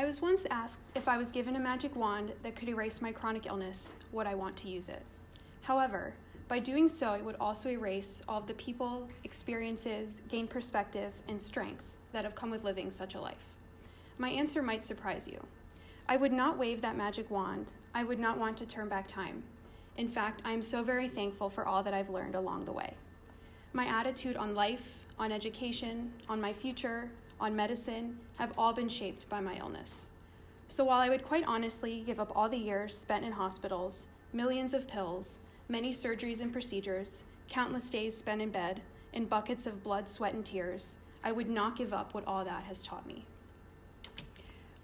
was once asked if I was given a magic wand that could erase my chronic illness, would I want to use it? However, by doing so, it would also erase all of the people, experiences, gain perspective, and strength that have come with living such a life. My answer might surprise you. I would not wave that magic wand. I would not want to turn back time. In fact, I am so very thankful for all that I've learned along the way. My attitude on life, on education, on my future, on medicine, have all been shaped by my illness. So while I would quite honestly give up all the years spent in hospitals, millions of pills, many surgeries and procedures, countless days spent in bed, and buckets of blood, sweat, and tears, I would not give up what all that has taught me.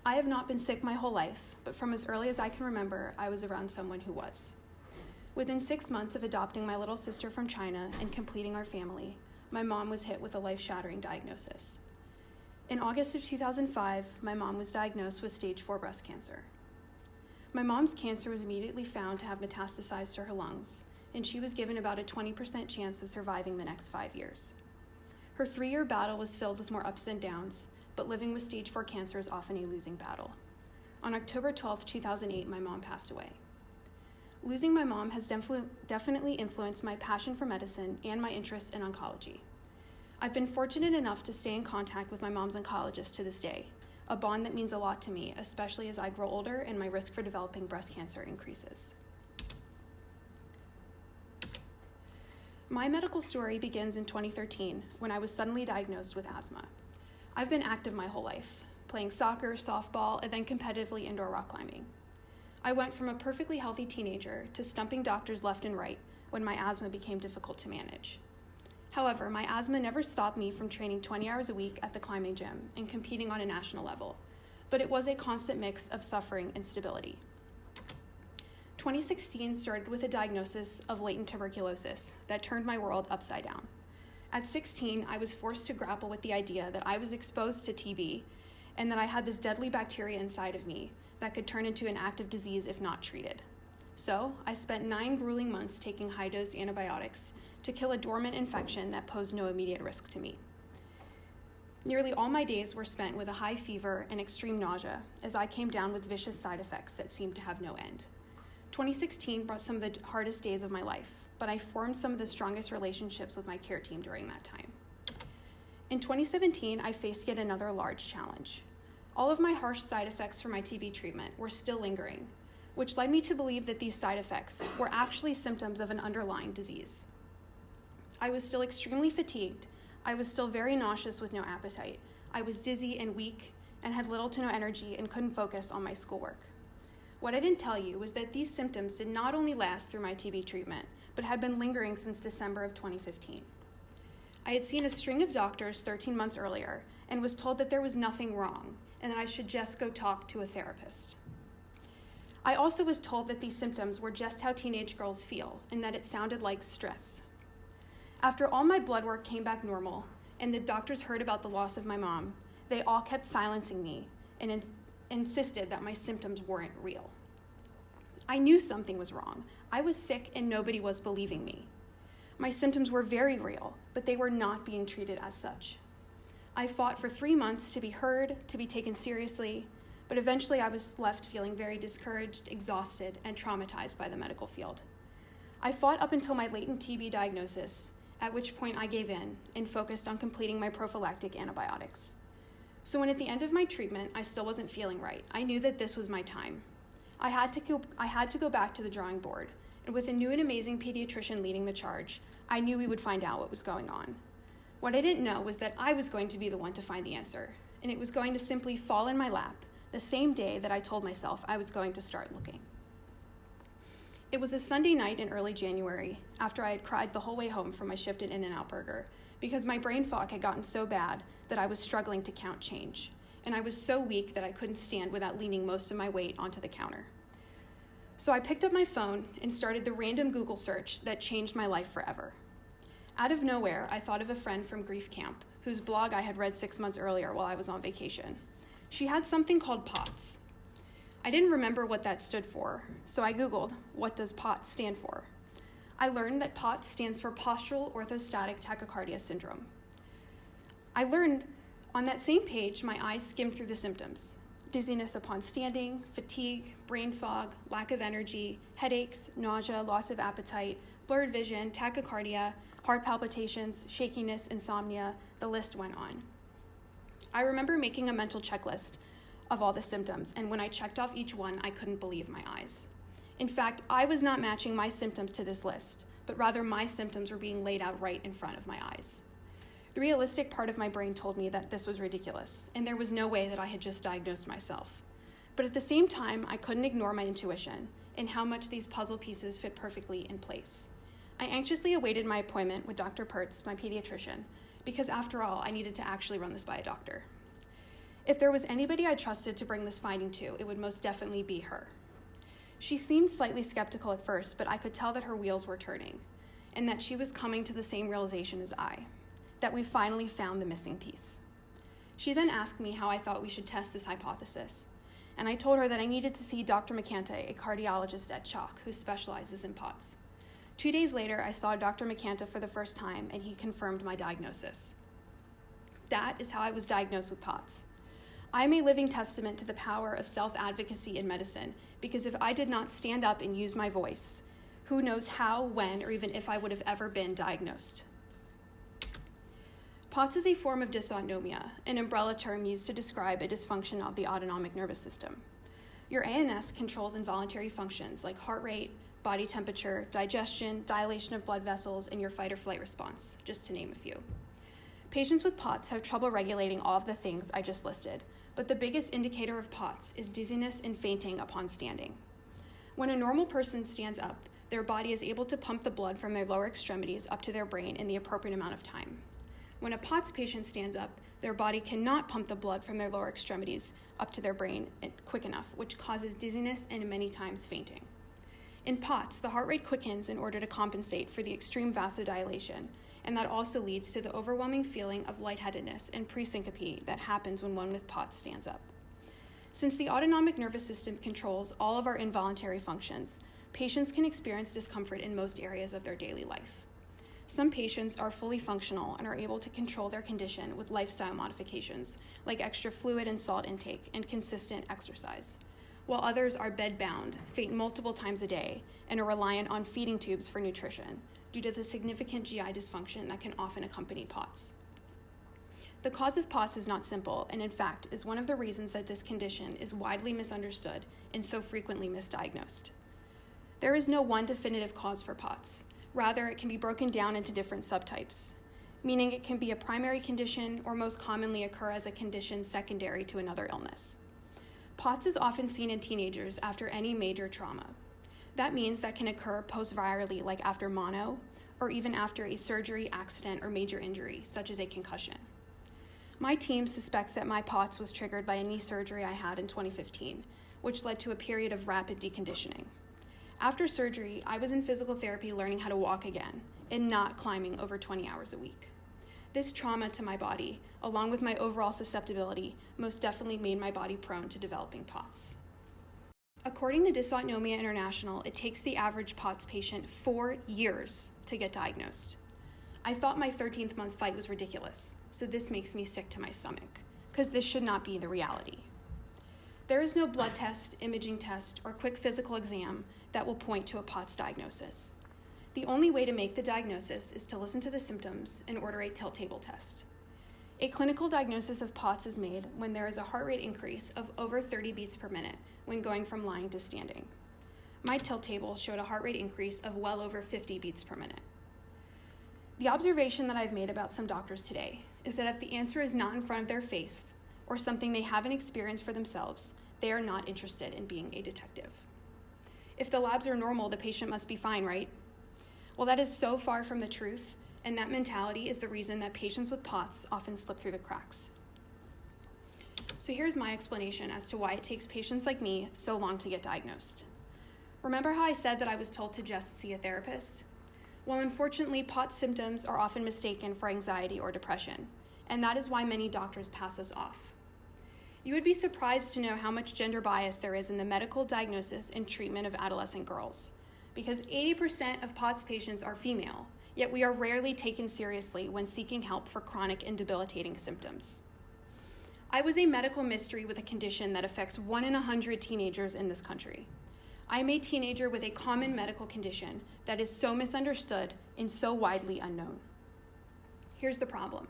I have not been sick my whole life, but from as early as I can remember, I was around someone who was. Within 6 months of adopting my little sister from China and completing our family, my mom was hit with a life-shattering diagnosis. In August of 2005, my mom was diagnosed with stage 4 breast cancer. My mom's cancer was immediately found to have metastasized to her lungs, and she was given about a 20% chance of surviving the next 5 years. Her 3-year battle was filled with more ups than downs, but living with stage 4 cancer is often a losing battle. On October 12, 2008, my mom passed away. Losing my mom has definitely influenced my passion for medicine and my interest in oncology. I've been fortunate enough to stay in contact with my mom's oncologist to this day, a bond that means a lot to me, especially as I grow older and my risk for developing breast cancer increases. My medical story begins in 2013 when I was suddenly diagnosed with asthma. I've been active my whole life, playing soccer, softball, and then competitively indoor rock climbing. I went from a perfectly healthy teenager to stumping doctors left and right when my asthma became difficult to manage. However, my asthma never stopped me from training 20 hours a week at the climbing gym and competing on a national level, but it was a constant mix of suffering and stability. 2016 started with a diagnosis of latent tuberculosis that turned my world upside down. At 16, I was forced to grapple with the idea that I was exposed to TB and that I had this deadly bacteria inside of me that could turn into an active disease if not treated. So I spent 9 grueling months taking high-dose antibiotics to kill a dormant infection that posed no immediate risk to me. Nearly all my days were spent with a high fever and extreme nausea as I came down with vicious side effects that seemed to have no end. 2016 brought some of the hardest days of my life, but I formed some of the strongest relationships with my care team during that time. In 2017, I faced yet another large challenge. All of my harsh side effects from my TB treatment were still lingering, which led me to believe that these side effects were actually symptoms of an underlying disease. I was still extremely fatigued. I was still very nauseous with no appetite. I was dizzy and weak and had little to no energy and couldn't focus on my schoolwork. What I didn't tell you was that these symptoms did not only last through my TB treatment, but had been lingering since December of 2015. I had seen a string of doctors 13 months earlier and was told that there was nothing wrong and that I should just go talk to a therapist. I also was told that these symptoms were just how teenage girls feel and that it sounded like stress. After all my blood work came back normal and the doctors heard about the loss of my mom, they all kept silencing me and insisted that my symptoms weren't real. I knew something was wrong. I was sick and nobody was believing me. My symptoms were very real, but they were not being treated as such. I fought for 3 months to be heard, to be taken seriously, but eventually I was left feeling very discouraged, exhausted, and traumatized by the medical field. I fought up until my latent TB diagnosis, at which point I gave in and focused on completing my prophylactic antibiotics. So when at the end of my treatment I still wasn't feeling right, I knew that this was my time. I had to go back to the drawing board, and with a new and amazing pediatrician leading the charge, I knew we would find out what was going on. What I didn't know was that I was going to be the one to find the answer, and it was going to simply fall in my lap the same day that I told myself I was going to start looking. It was a Sunday night in early January, after I had cried the whole way home from my shift at In-N-Out Burger, because my brain fog had gotten so bad that I was struggling to count change, and I was so weak that I couldn't stand without leaning most of my weight onto the counter. So I picked up my phone and started the random Google search that changed my life forever. Out of nowhere, I thought of a friend from Grief Camp, whose blog I had read 6 months earlier while I was on vacation. She had something called POTS. I didn't remember what that stood for, so I Googled, what does POTS stand for? I learned that POTS stands for Postural Orthostatic Tachycardia Syndrome. I learned on that same page, my eyes skimmed through the symptoms. dizziness upon standing, fatigue, brain fog, lack of energy, headaches, nausea, loss of appetite, blurred vision, tachycardia, heart palpitations, shakiness, insomnia, the list went on. I remember making a mental checklist of all the symptoms, and when I checked off each one, I couldn't believe my eyes. In fact, I was not matching my symptoms to this list, but rather my symptoms were being laid out right in front of my eyes. The realistic part of my brain told me that this was ridiculous, and there was no way that I had just diagnosed myself. But at the same time, I couldn't ignore my intuition and how much these puzzle pieces fit perfectly in place. I anxiously awaited my appointment with Dr. Pertz, my pediatrician, because after all, I needed to actually run this by a doctor. If there was anybody I trusted to bring this finding to, it would most definitely be her. She seemed slightly skeptical at first, but I could tell that her wheels were turning, and that she was coming to the same realization as I, that we finally found the missing piece. She then asked me how I thought we should test this hypothesis, and I told her that I needed to see Dr. McCanta, a cardiologist at CHOC who specializes in POTS. 2 days later, I saw Dr. McCanta for the first time, and he confirmed my diagnosis. That is how I was diagnosed with POTS. I am a living testament to the power of self-advocacy in medicine, because if I did not stand up and use my voice, who knows how, when, or even if I would have ever been diagnosed. POTS is a form of dysautonomia, an umbrella term used to describe a dysfunction of the autonomic nervous system. Your ANS controls involuntary functions like heart rate, body temperature, digestion, dilation of blood vessels, and your fight or flight response, just to name a few. Patients with POTS have trouble regulating all of the things I just listed, but the biggest indicator of POTS is dizziness and fainting upon standing. When a normal person stands up, their body is able to pump the blood from their lower extremities up to their brain in the appropriate amount of time. When a POTS patient stands up, their body cannot pump the blood from their lower extremities up to their brain quick enough, which causes dizziness and many times fainting. In POTS, the heart rate quickens in order to compensate for the extreme vasodilation, and that also leads to the overwhelming feeling of lightheadedness and presyncope that happens when one with POTS stands up. Since the autonomic nervous system controls all of our involuntary functions, patients can experience discomfort in most areas of their daily life. Some patients are fully functional and are able to control their condition with lifestyle modifications, like extra fluid and salt intake and consistent exercise, while others are bed-bound, faint multiple times a day, and are reliant on feeding tubes for nutrition due to the significant GI dysfunction that can often accompany POTS. The cause of POTS is not simple, and in fact is one of the reasons that this condition is widely misunderstood and so frequently misdiagnosed. There is no one definitive cause for POTS. Rather, it can be broken down into different subtypes, meaning it can be a primary condition or most commonly occur as a condition secondary to another illness. POTS is often seen in teenagers after any major trauma. That means that can occur post-virally, like after mono, or even after a surgery, accident, or major injury, such as a concussion. My team suspects that my POTS was triggered by a knee surgery I had in 2015, which led to a period of rapid deconditioning. After surgery, I was in physical therapy learning how to walk again and not climbing over 20 hours a week. This trauma to my body, along with my overall susceptibility, most definitely made my body prone to developing POTS. According to Dysautonomia International, it takes the average POTS patient 4 years to get diagnosed. I thought my 13th month fight was ridiculous, so this makes me sick to my stomach, because this should not be the reality. There is no blood test, imaging test, or quick physical exam that will point to a POTS diagnosis. The only way to make the diagnosis is to listen to the symptoms and order a tilt table test. A clinical diagnosis of POTS is made when there is a heart rate increase of over 30 beats per minute when going from lying to standing. My tilt table showed a heart rate increase of well over 50 beats per minute. The observation that I've made about some doctors today is that if the answer is not in front of their face or something they haven't experienced for themselves, they are not interested in being a detective. If the labs are normal, the patient must be fine, right? Well, that is so far from the truth, and that mentality is the reason that patients with POTS often slip through the cracks. So here's my explanation as to why it takes patients like me so long to get diagnosed. Remember how I said that I was told to just see a therapist? Well, unfortunately, POTS symptoms are often mistaken for anxiety or depression, and that is why many doctors pass us off. You would be surprised to know how much gender bias there is in the medical diagnosis and treatment of adolescent girls, because 80% of POTS patients are female, yet we are rarely taken seriously when seeking help for chronic and debilitating symptoms. I was a medical mystery with a condition that affects 1 in 100 teenagers in this country. I am a teenager with a common medical condition that is so misunderstood and so widely unknown. Here's the problem.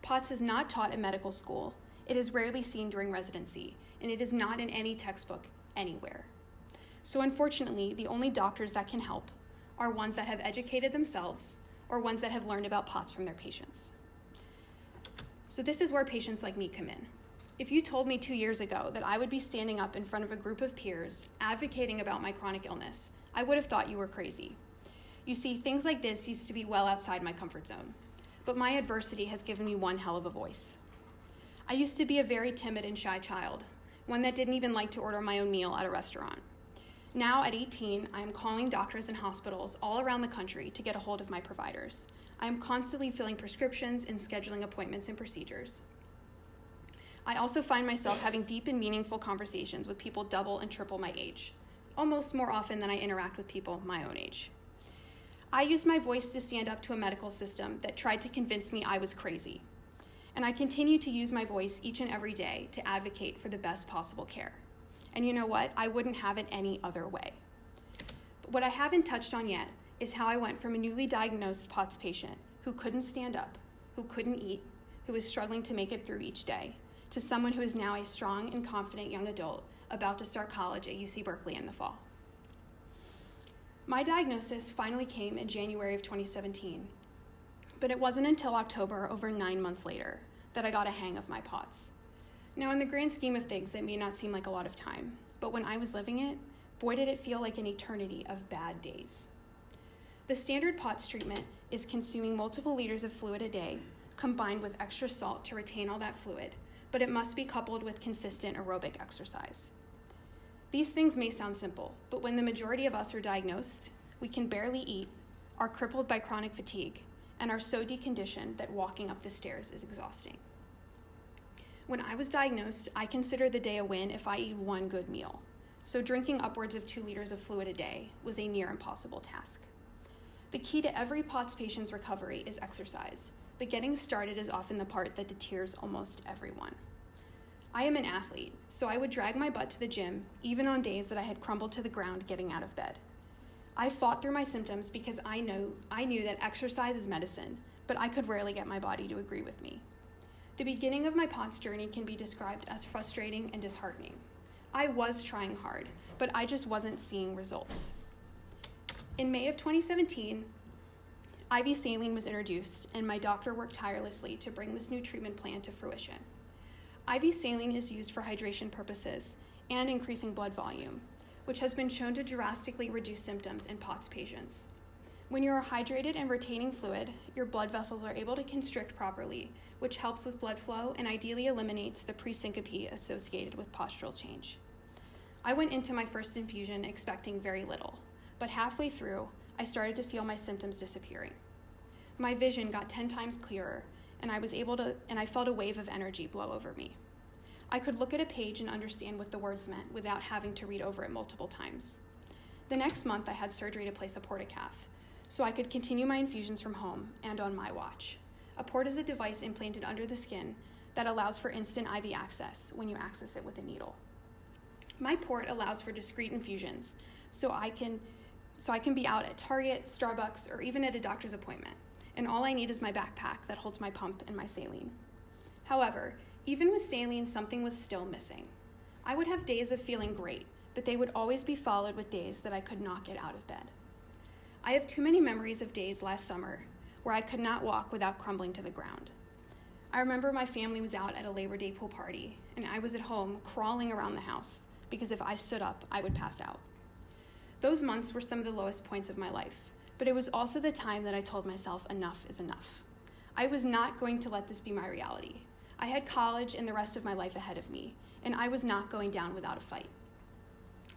POTS is not taught at medical school, it is rarely seen during residency, and it is not in any textbook anywhere. So unfortunately, the only doctors that can help are ones that have educated themselves or ones that have learned about POTS from their patients. So this is where patients like me come in. If you told me 2 years ago that I would be standing up in front of a group of peers advocating about my chronic illness, I would have thought you were crazy. You see, things like this used to be well outside my comfort zone, but my adversity has given me one hell of a voice. I used to be a very timid and shy child, one that didn't even like to order my own meal at a restaurant. Now at 18, I am calling doctors and hospitals all around the country to get a hold of my providers. I am constantly filling prescriptions and scheduling appointments and procedures. I also find myself having deep and meaningful conversations with people double and triple my age, almost more often than I interact with people my own age. I used my voice to stand up to a medical system that tried to convince me I was crazy. And I continue to use my voice each and every day to advocate for the best possible care. And you know what? I wouldn't have it any other way. But what I haven't touched on yet is how I went from a newly diagnosed POTS patient who couldn't stand up, who couldn't eat, who was struggling to make it through each day, to someone who is now a strong and confident young adult about to start college at UC Berkeley in the fall. My diagnosis finally came in January of 2017, but it wasn't until October, over 9 months later, that I got a hang of my POTS. Now, in the grand scheme of things, that may not seem like a lot of time, but when I was living it, boy did it feel like an eternity of bad days. The standard POTS treatment is consuming multiple liters of fluid a day, combined with extra salt to retain all that fluid, but it must be coupled with consistent aerobic exercise. These things may sound simple, but when the majority of us are diagnosed, we can barely eat, are crippled by chronic fatigue, and are so deconditioned that walking up the stairs is exhausting. When I was diagnosed, I considered the day a win if I eat one good meal, so drinking upwards of 2 liters of fluid a day was a near impossible task. The key to every POTS patient's recovery is exercise, but getting started is often the part that deters almost everyone. I am an athlete, so I would drag my butt to the gym even on days that I had crumbled to the ground getting out of bed. I fought through my symptoms because I knew that exercise is medicine, but I could rarely get my body to agree with me. The beginning of my POTS journey can be described as frustrating and disheartening. I was trying hard, but I just wasn't seeing results. In May of 2017, IV saline was introduced, and my doctor worked tirelessly to bring this new treatment plan to fruition. IV saline is used for hydration purposes and increasing blood volume, which has been shown to drastically reduce symptoms in POTS patients. When you are hydrated and retaining fluid, your blood vessels are able to constrict properly, which helps with blood flow and ideally eliminates the presyncope associated with postural change. I went into my first infusion expecting very little, but halfway through, I started to feel my symptoms disappearing. My vision got 10 times clearer, and I felt a wave of energy blow over me. I could look at a page and understand what the words meant without having to read over it multiple times. The next month, I had surgery to place a portacath, so I could continue my infusions from home and on my watch. A port is a device implanted under the skin that allows for instant IV access when you access it with a needle. My port allows for discrete infusions, so I can be out at Target, Starbucks, or even at a doctor's appointment, and all I need is my backpack that holds my pump and my saline. However, even with saline, something was still missing. I would have days of feeling great, but they would always be followed with days that I could not get out of bed. I have too many memories of days last summer where I could not walk without crumbling to the ground. I remember my family was out at a Labor Day pool party, and I was at home crawling around the house because if I stood up, I would pass out. Those months were some of the lowest points of my life, but it was also the time that I told myself enough is enough. I was not going to let this be my reality. I had college and the rest of my life ahead of me, and I was not going down without a fight.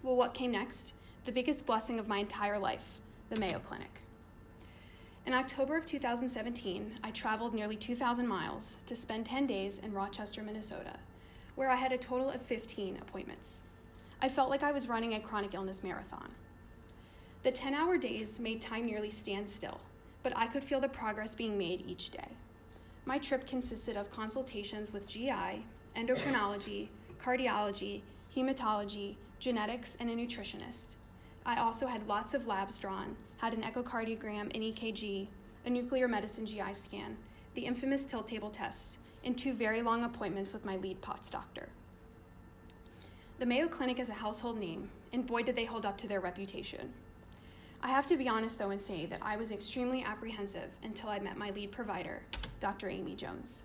Well, what came next? The biggest blessing of my entire life, the Mayo Clinic. In October of 2017, I traveled nearly 2,000 miles to spend 10 days in Rochester, Minnesota, where I had a total of 15 appointments. I felt like I was running a chronic illness marathon. The 10-hour days made time nearly stand still, but I could feel the progress being made each day. My trip consisted of consultations with GI, endocrinology, cardiology, hematology, genetics, and a nutritionist. I also had lots of labs drawn, had an echocardiogram, an EKG, a nuclear medicine GI scan, the infamous tilt table test, and 2 very long appointments with my lead POTS doctor. The Mayo Clinic is a household name, and boy did they hold up to their reputation. I have to be honest though and say that I was extremely apprehensive until I met my lead provider, Dr. Amy Jones.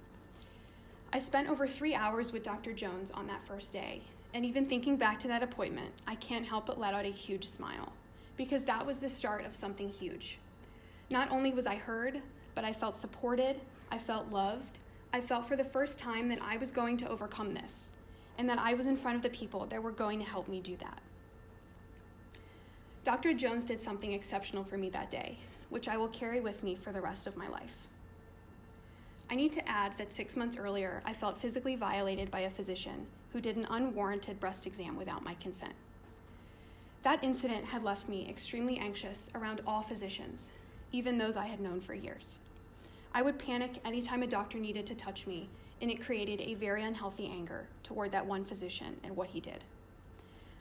I spent over 3 hours with Dr. Jones on that first day, and even thinking back to that appointment, I can't help but let out a huge smile, because that was the start of something huge. Not only was I heard, but I felt supported, I felt loved, I felt for the first time that I was going to overcome this, and that I was in front of the people that were going to help me do that. Dr. Jones did something exceptional for me that day, which I will carry with me for the rest of my life. I need to add that 6 months earlier, I felt physically violated by a physician who did an unwarranted breast exam without my consent. That incident had left me extremely anxious around all physicians, even those I had known for years. I would panic anytime a doctor needed to touch me, and it created a very unhealthy anger toward that one physician and what he did.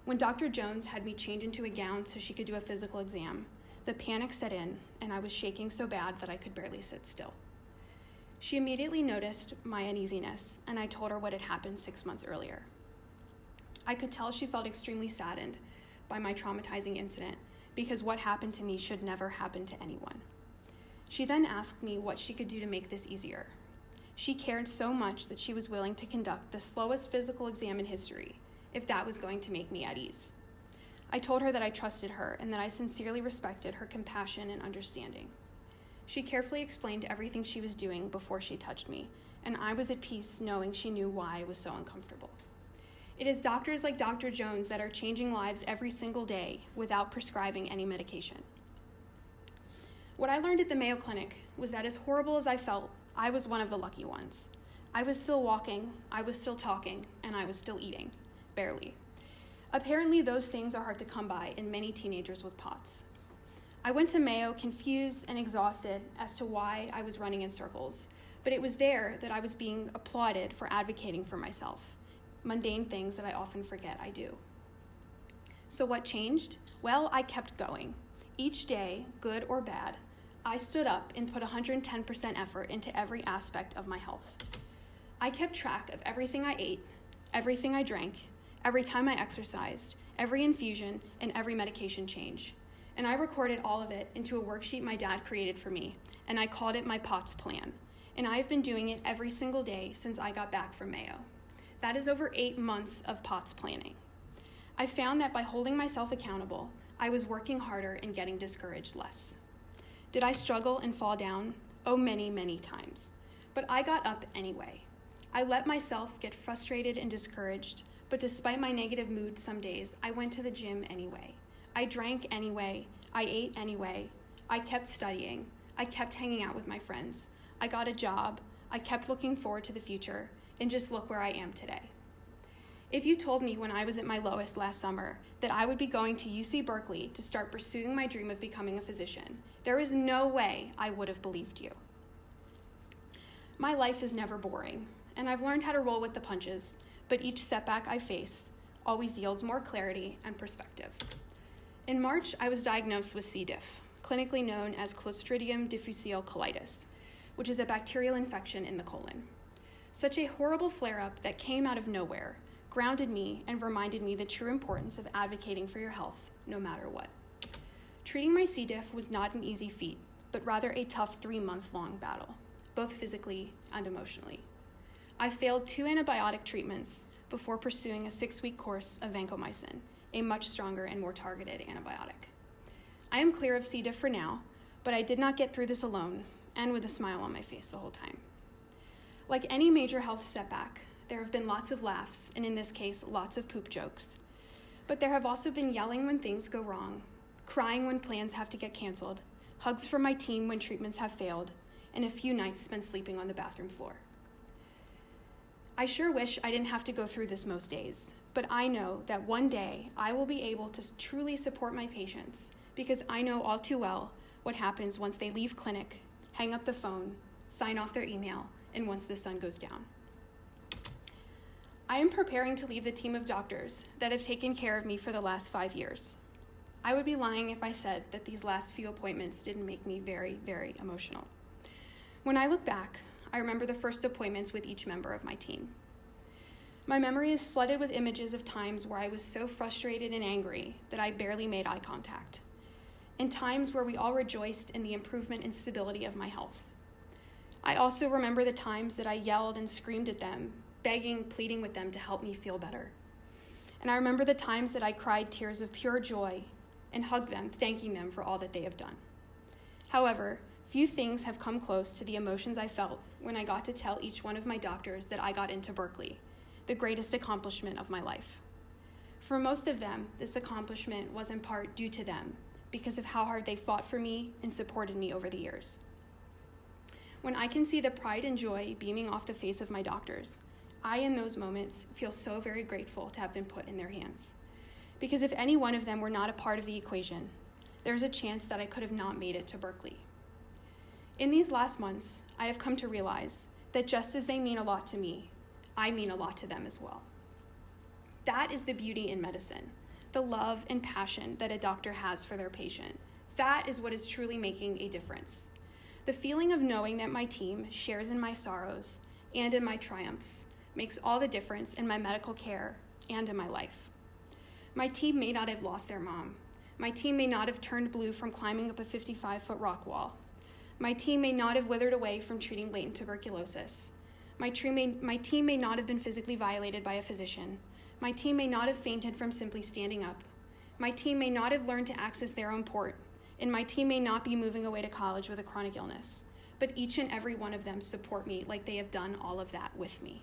When Dr. Jones had me change into a gown so she could do a physical exam, the panic set in, and I was shaking so bad that I could barely sit still. She immediately noticed my uneasiness, and I told her what had happened 6 months earlier. I could tell she felt extremely saddened by my traumatizing incident, because what happened to me should never happen to anyone. She then asked me what she could do to make this easier. She cared so much that she was willing to conduct the slowest physical exam in history, if that was going to make me at ease. I told her that I trusted her and that I sincerely respected her compassion and understanding. She carefully explained everything she was doing before she touched me, and I was at peace knowing she knew why I was so uncomfortable. It is doctors like Dr. Jones that are changing lives every single day without prescribing any medication. What I learned at the Mayo Clinic was that as horrible as I felt, I was one of the lucky ones. I was still walking, I was still talking, and I was still eating, barely. Apparently those things are hard to come by in many teenagers with POTS. I went to Mayo confused and exhausted as to why I was running in circles, but it was there that I was being applauded for advocating for myself, mundane things that I often forget I do. So what changed? Well, I kept going. Each day, good or bad, I stood up and put 110% effort into every aspect of my health. I kept track of everything I ate, everything I drank, every time I exercised, every infusion, and every medication change. And I recorded all of it into a worksheet my dad created for me, and I called it my POTS plan. And I have been doing it every single day since I got back from Mayo. That is over 8 months of POTS planning. I found that by holding myself accountable, I was working harder and getting discouraged less. Did I struggle and fall down? Oh, many, many times. But I got up anyway. I let myself get frustrated and discouraged, but despite my negative mood some days, I went to the gym anyway. I drank anyway, I ate anyway, I kept studying, I kept hanging out with my friends, I got a job, I kept looking forward to the future, and just look where I am today. If you told me when I was at my lowest last summer that I would be going to UC Berkeley to start pursuing my dream of becoming a physician, there is no way I would have believed you. My life is never boring, and I've learned how to roll with the punches, but each setback I face always yields more clarity and perspective. In March, I was diagnosed with C. diff, clinically known as Clostridium difficile colitis, which is a bacterial infection in the colon. Such a horrible flare-up that came out of nowhere grounded me and reminded me the true importance of advocating for your health, no matter what. Treating my C. diff was not an easy feat, but rather a tough 3-month-long battle, both physically and emotionally. I failed 2 antibiotic treatments before pursuing a 6-week course of vancomycin, a much stronger and more targeted antibiotic. I am clear of C. diff for now, but I did not get through this alone and with a smile on my face the whole time. Like any major health setback, there have been lots of laughs, and in this case, lots of poop jokes. But there have also been yelling when things go wrong, crying when plans have to get canceled, hugs from my team when treatments have failed, and a few nights spent sleeping on the bathroom floor. I sure wish I didn't have to go through this most days, but I know that one day I will be able to truly support my patients because I know all too well what happens once they leave clinic, hang up the phone, sign off their email, and once the sun goes down. I am preparing to leave the team of doctors that have taken care of me for the last 5 years. I would be lying if I said that these last few appointments didn't make me very, very emotional. When I look back, I remember the first appointments with each member of my team. My memory is flooded with images of times where I was so frustrated and angry that I barely made eye contact, and times where we all rejoiced in the improvement and stability of my health. I also remember the times that I yelled and screamed at them, begging, pleading with them to help me feel better. And I remember the times that I cried tears of pure joy and hugged them, thanking them for all that they have done. However, few things have come close to the emotions I felt when I got to tell each one of my doctors that I got into Berkeley, the greatest accomplishment of my life. For most of them, this accomplishment was in part due to them because of how hard they fought for me and supported me over the years. When I can see the pride and joy beaming off the face of my doctors, I, in those moments, feel so very grateful to have been put in their hands. Because if any one of them were not a part of the equation, there's a chance that I could have not made it to Berkeley. In these last months, I have come to realize that just as they mean a lot to me, I mean a lot to them as well. That is the beauty in medicine, the love and passion that a doctor has for their patient. That is what is truly making a difference. The feeling of knowing that my team shares in my sorrows and in my triumphs makes all the difference in my medical care and in my life. My team may not have lost their mom. My team may not have turned blue from climbing up a 55-foot rock wall. My team may not have withered away from treating latent tuberculosis. My team may not have been physically violated by a physician. My team may not have fainted from simply standing up. My team may not have learned to access their own port, and my team may not be moving away to college with a chronic illness. But each and every one of them support me like they have done all of that with me.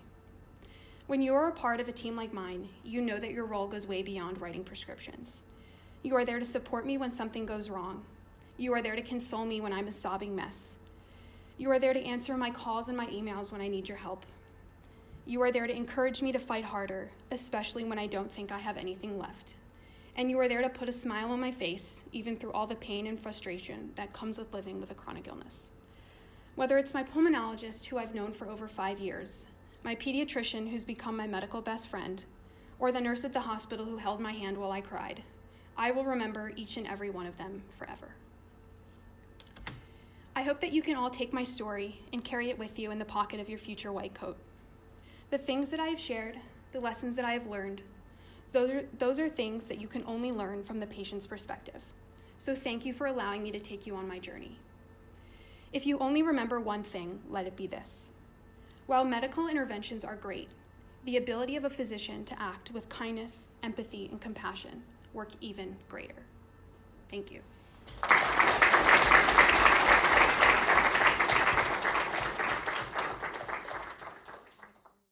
When you are a part of a team like mine, you know that your role goes way beyond writing prescriptions. You are there to support me when something goes wrong. You are there to console me when I'm a sobbing mess. You are there to answer my calls and my emails when I need your help. You are there to encourage me to fight harder, especially when I don't think I have anything left. And you are there to put a smile on my face, even through all the pain and frustration that comes with living with a chronic illness. Whether it's my pulmonologist, who I've known for over 5 years, my pediatrician, who's become my medical best friend, or the nurse at the hospital who held my hand while I cried, I will remember each and every one of them forever. I hope that you can all take my story and carry it with you in the pocket of your future white coat. The things that I have shared, the lessons that I have learned, those are things that you can only learn from the patient's perspective. So thank you for allowing me to take you on my journey. If you only remember one thing, let it be this. While medical interventions are great, the ability of a physician to act with kindness, empathy, and compassion work even greater. Thank you.